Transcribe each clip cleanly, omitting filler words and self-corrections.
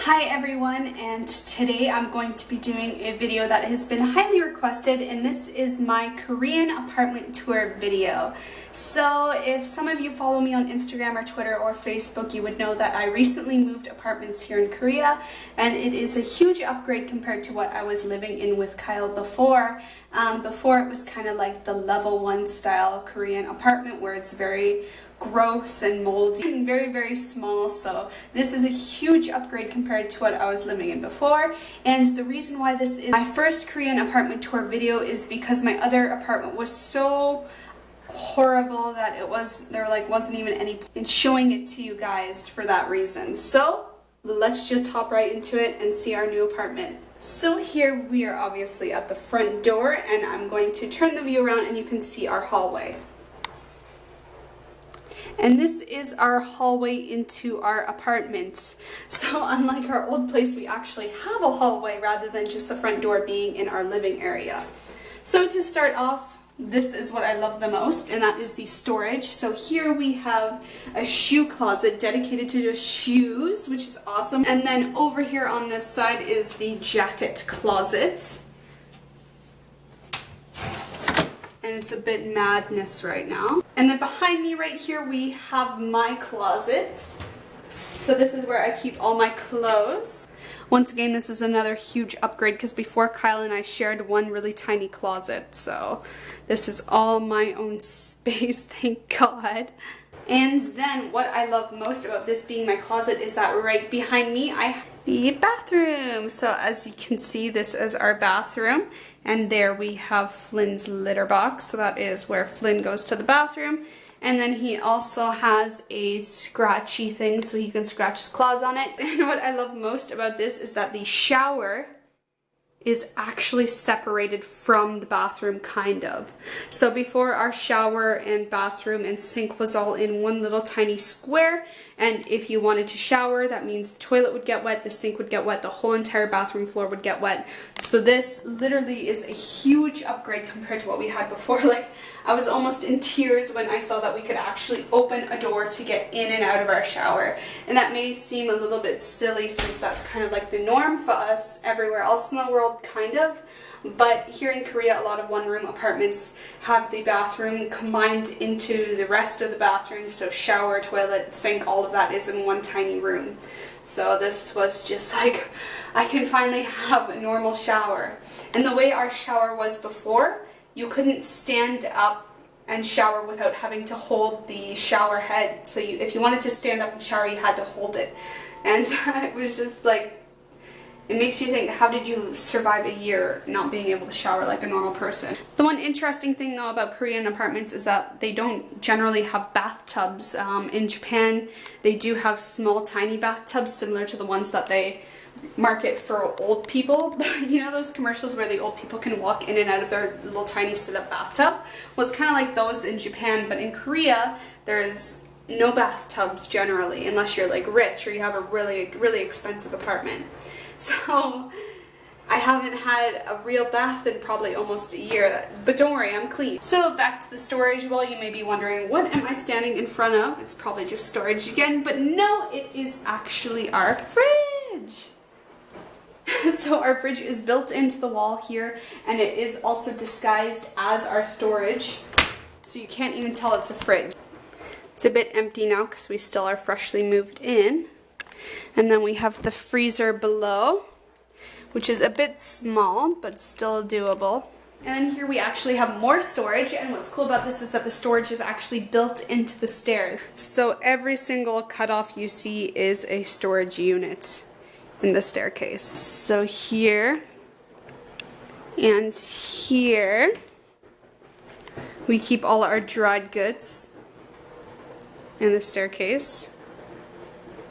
Hi everyone, and today I'm going to be doing a video that has been highly requested, and this is my Korean apartment tour video. So if some of you follow me on Instagram or Twitter or Facebook, you would know that I recently moved apartments here in Korea, and it is a huge upgrade compared to what I was living in with Kyle before. Before it was kind of like the level 1 style Korean apartment where it's very gross and moldy and very small, so this is a huge upgrade compared to what I was living in before. And the reason why this is my first Korean apartment tour video is because my other apartment was so horrible that there wasn't even any point in showing it to you guys for that reason. So let's just hop right into it and see our new apartment. So here we are obviously at the front door, and I'm going to turn the view around and you can see our hallway. And this is our hallway into our apartment. So unlike our old place, we actually have a hallway rather than just the front door being in our living area. So to start off, this is what I love the most, and that is the storage. So here we have a shoe closet dedicated to just shoes, which is awesome. And then over here on this side is the jacket closet. And it's a bit madness right now. And then behind me right here we have my closet. So this is where I keep all my clothes. Once again, this is another huge upgrade because before Kyle and I shared one really tiny closet. So this is all my own space, thank God. And then what I love most about this being my closet is that right behind me I have the bathroom. So as you can see, this is our bathroom. And there we have Flynn's litter box. So that is where Flynn goes to the bathroom. And then he also has a scratchy thing so he can scratch his claws on it. And what I love most about this is that the shower is actually separated from the bathroom, kind of. So before, our shower and bathroom and sink was all in one little tiny square, and if you wanted to shower, that means the toilet would get wet, the sink would get wet, the whole entire bathroom floor would get wet. So this literally is a huge upgrade compared to what we had before. Like, I was almost in tears when I saw that we could actually open a door to get in and out of our shower. And that may seem a little bit silly since that's kind of like the norm for us everywhere else in the world, kind of. But here in Korea, a lot of one-room apartments have the bathroom combined into the rest of the bathroom. So shower, toilet, sink, all of that is in one tiny room. So this was just like, I can finally have a normal shower. And the way our shower was before, you couldn't stand up and shower without having to hold the shower head. So if you wanted to stand up and shower, you had to hold it. And it was just like, it makes you think, how did you survive a year not being able to shower like a normal person? The one interesting thing though about Korean apartments is that they don't generally have bathtubs. In Japan, they do have small tiny bathtubs similar to the ones that they market for old people. You know those commercials where the old people can walk in and out of their little tiny sit-up bathtub? Well, it's kind of like those in Japan, but in Korea, there's no bathtubs generally, unless you're like rich or you have a really expensive apartment. So I haven't had a real bath in probably almost a year, but don't worry, I'm clean. So back to the storage. Well, you may be wondering, what am I standing in front of? It's probably just storage again, but no, it is actually our fridge. So our fridge is built into the wall here, and it is also disguised as our storage, so you can't even tell it's a fridge. It's a bit empty now because we still are freshly moved in. And then we have the freezer below, which is a bit small, but still doable. And then here we actually have more storage, and what's cool about this is that the storage is actually built into the stairs. So every single cutoff you see is a storage unit in the staircase. So here and here we keep all our dried goods in the staircase.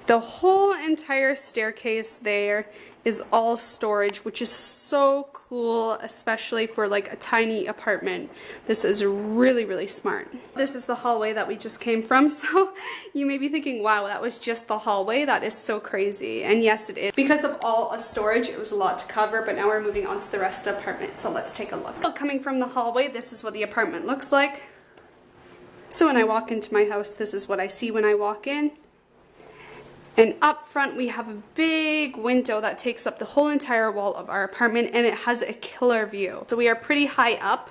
The whole entire staircase there is all storage, which is so cool, especially for like a tiny apartment. This is really smart. This is the hallway that we just came from, so you may be thinking, wow, that was just the hallway? That is so crazy. And yes, it is. Because of all of storage, it was a lot to cover, but now we're moving on to the rest of the apartment, so let's take a look. So coming from the hallway, this is what the apartment looks like. So when I walk into my house, this is what I see when I walk in. And up front we have a big window that takes up the whole entire wall of our apartment, and it has a killer view. So we are pretty high up.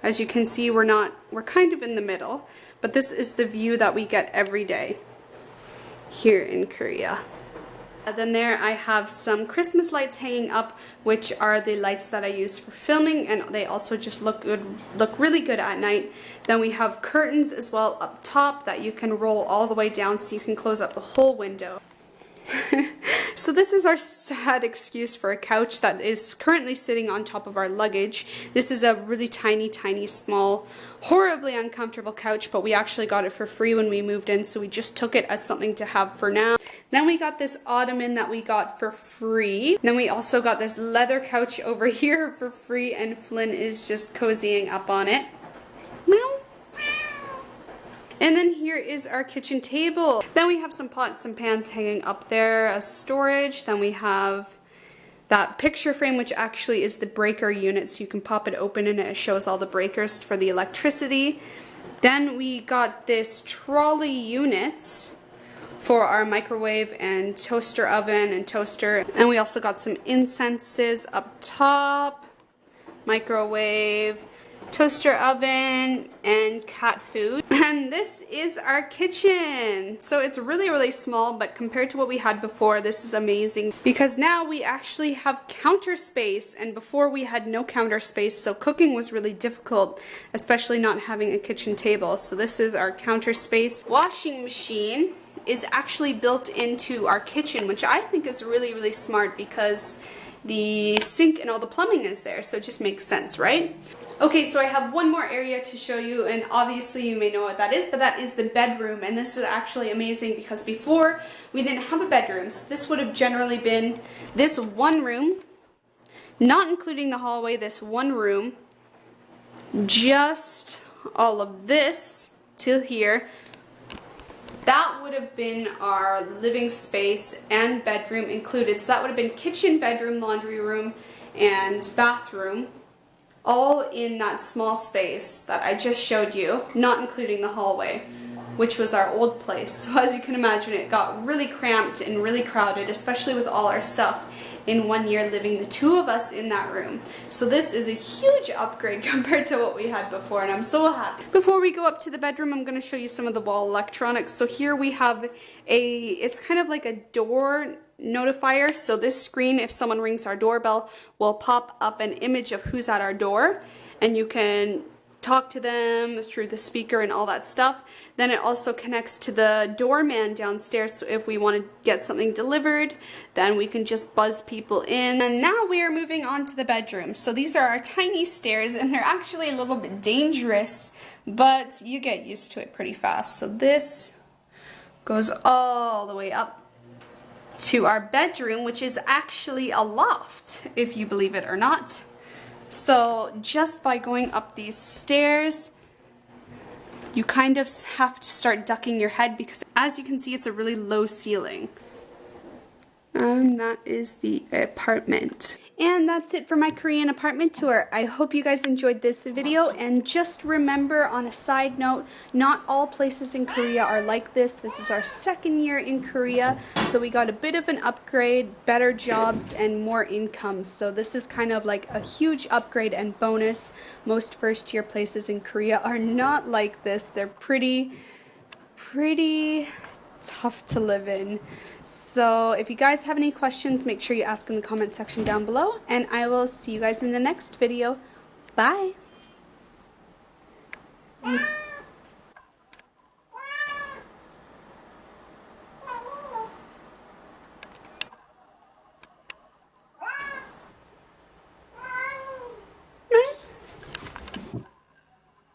As you can see, we're kind of in the middle, but this is the view that we get every day here in Korea. And then there I have some Christmas lights hanging up, which are the lights that I use for filming, and they also just look really good at night. Then we have curtains as well up top that you can roll all the way down so you can close up the whole window. So this is our sad excuse for a couch that is currently sitting on top of our luggage. This is a really tiny, small, horribly uncomfortable couch, but we actually got it for free when we moved in, so we just took it as something to have for now. Then we got this ottoman that we got for free. Then we also got this leather couch over here for free, and Flynn is just cozying up on it. Meow. And then here is our kitchen table. Then we have some pots and pans hanging up there as storage. Then we have that picture frame, which actually is the breaker unit, so you can pop it open and it shows all the breakers for the electricity. Then we got this trolley unit for our microwave and toaster oven and toaster. And we also got some incenses up top, microwave, toaster oven, and cat food. And this is our kitchen. So it's really small, but compared to what we had before, this is amazing because now we actually have counter space, and before we had no counter space, so cooking was really difficult, especially not having a kitchen table. So this is our counter space. Washing machine is actually built into our kitchen, which I think is really smart because the sink and all the plumbing is there, so it just makes sense, right? Okay, so I have one more area to show you, and obviously you may know what that is, but that is the bedroom. And this is actually amazing because before we didn't have a bedroom, so this would have generally been this one room, not including the hallway, this one room, just all of this till here. That would have been our living space and bedroom included. So that would have been kitchen, bedroom, laundry room, and bathroom, all in that small space that I just showed you, not including the hallway, which was our old place. So as you can imagine, it got really cramped and really crowded, especially with all our stuff in 1 year living the two of us in that room. So this is a huge upgrade compared to what we had before, and I'm so happy. Before we go up to the bedroom, I'm going to show you some of the wall electronics. So here we have it's kind of like a door notifier. So this screen, if someone rings our doorbell, will pop up an image of who's at our door, and you can talk to them through the speaker and all that stuff. Then it also connects to the doorman downstairs, so if we want to get something delivered, then we can just buzz people in. And now we are moving on to the bedroom. So these are our tiny stairs, and they're actually a little bit dangerous, but you get used to it pretty fast. So this goes all the way up to our bedroom, which is actually a loft, if you believe it or not. So just by going up these stairs, you kind of have to start ducking your head because, as you can see, it's a really low ceiling. And that is the apartment. And that's it for my Korean apartment tour. I hope you guys enjoyed this video, and just remember, on a side note, not all places in Korea are like this. This is our 2nd year in Korea, so we got a bit of an upgrade, better jobs, and more income. So this is kind of like a huge upgrade and bonus. Most first-year places in Korea are not like this. They're pretty tough to live in. So if you guys have any questions, make sure you ask in the comment section down below, and I will see you guys in the next video. Bye!